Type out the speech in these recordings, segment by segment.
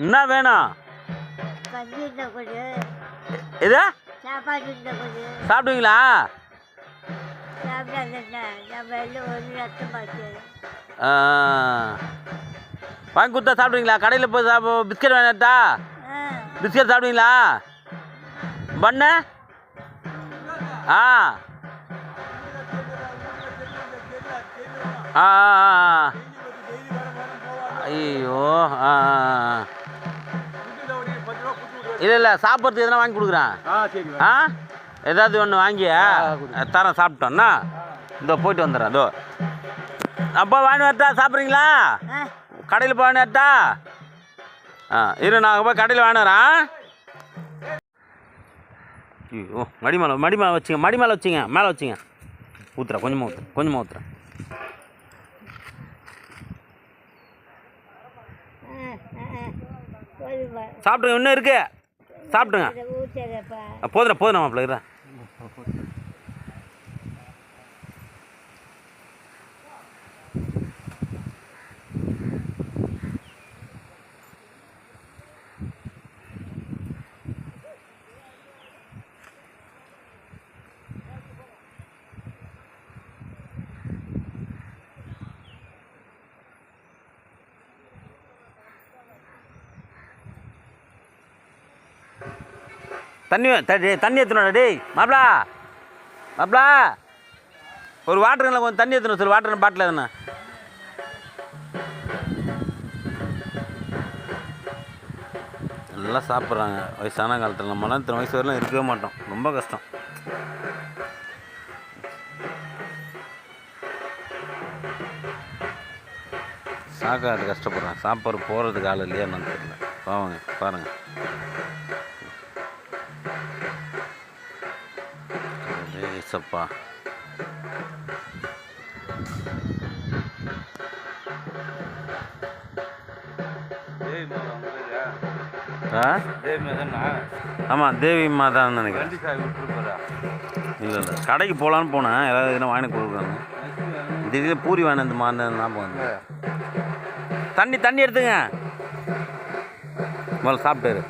என்ன வேணும்? எது சாப்பிடுவீங்களா? வாங்கி கொடுத்தா சாப்பிடுவீங்களா? கடையில் போய் பிஸ்கட் வேணாட்டா? பிஸ்கட் சாப்பிடுவீங்களா? பண்ணு. ஆ ஆ ஐயோ ஆ இல்லை சாப்பிட்றதுக்கு எதனா வாங்கி கொடுக்குறேன். ஆ ஏதாவது ஒன்று வாங்கி தரேன் சாப்பிட்டோன்னா. இதோ போயிட்டு வந்துடுறேன். இதோ அப்போ வாங்கி வரட்டா? சாப்பிட்றீங்களா? கடையில் போய் வாங்கி வரட்டா? இரு, நாங்கள் போய் கடையில் வாங்கினறேன். ஐயோ மடி மேலே வச்சுங்க, மேலே வச்சுங்க. ஊற்றுறேன், கொஞ்சமாக ஊற்றுறேன். சாப்பிடுங்க, இன்னும் இருக்கு, சாப்பிடுங்க. போதும் மாப்பிள்ள இருறேன். தண்ணி ஏற்றணும். டேய் மாப்பிளா ஒரு வாட்டருங்கள கொஞ்சம் தண்ணி ஏற்றணும் சார். வாட்டர் பாட்டில் எதுனா நல்லா சாப்பிட்றாங்க வயசான காலத்தில். நம்மளாம் இத்தனை வயசு வரலாம் இருக்கவே மாட்டோம், ரொம்ப கஷ்டம். சாக்காட்டு கஷ்டப்படுறாங்க. சாப்பாடு போகிறதுக்கு ஆள் இல்லையா என்னன்னு தெரியல. பாருங்கள் சப்பா. ஆமாம் தேவி மாதான்னு நினைக்கிறேன். இல்லை கடைக்கு போகலான்னு போனேன், ஏதாவது எதுனா வாங்கி கொடுக்குறாங்க. திடீர்னு பூரி வாங்கி இந்த மாதிரி ஞாபகம். தண்ணி எடுத்துங்க, முதல்ல சாப்பிட்டாரு.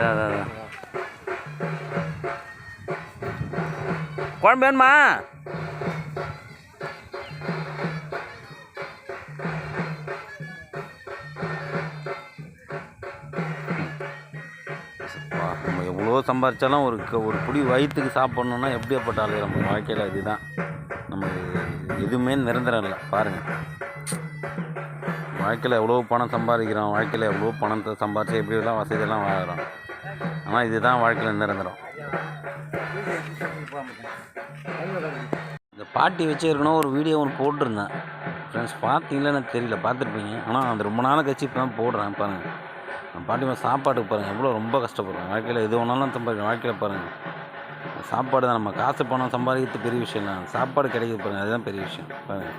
அதான் குழம்பு வேணுமா? நம்ம எவ்வளோ சம்பாதிச்சாலும் ஒரு புடி வயிற்றுக்கு சாப்பிட்ணுன்னா எப்படியாப்பட்ட ஆளு நம்ம வாழ்க்கையில். இதுதான் நமக்கு எதுவுமே நிரந்தரம் இல்லை. பாருங்கள், வாழ்க்கையில் எவ்வளோ பணம் சம்பாதிக்கிறோம், வாழ்க்கையில் எவ்வளோ பணத்தை சம்பாதிச்சு எப்படியெல்லாம் வசதியெல்லாம் வாங்குகிறோம். ஆனால் இதுதான் வாழ்க்கையில் நிரந்தரம். இந்த பாட்டி வச்சுருக்கணும் ஒரு வீடியோ ஒன்று போட்டிருந்தேன் ஃப்ரெண்ட்ஸ். பார்த்தீங்களா எனக்கு தெரியல, பார்த்துருப்பீங்க. ஆனால் அது ரொம்ப நாள் கழிச்சு இப்போ தான் போடுறேன். பாருங்கள், பாட்டி சாப்பாட்டுக்கு பாருங்கள் எவ்வளோ ரொம்ப கஷ்டப்படுறோம். வாழ்க்கையில் எது ஒன்றாலும் சம்பாதிக்கிறோம். வாழ்க்கையில் பாருங்கள், சாப்பாடு தான். நம்ம காசு பணம் சம்பாதிக்கிறது பெரிய விஷயம் இல்லை, சாப்பாடு கிடைக்கிறது பாருங்கள், அதுதான் பெரிய விஷயம். பாருங்கள்,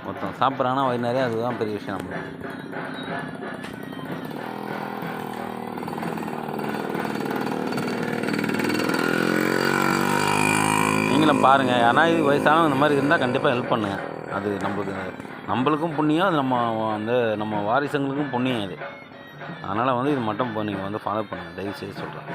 மொத்தம் சாப்பிட்றாங்கன்னா வயிறு நிறைய, அதுதான் பெரிய விஷயம் நம்மளுக்கு. நீங்களும் பாருங்கள், ஏன்னா இது வயசானவங்க இந்த மாதிரி இருந்தால் கண்டிப்பாக ஹெல்ப் பண்ணுங்கள். அது நம்மளுக்கும் புண்ணியம், அது நம்ம வாரிசுங்களுக்கும் புண்ணியம் இது. அதனால் இது மட்டும் நீங்கள் ஃபாலோ பண்ணுங்கள், தயவுசெய்து சொல்கிறேன்.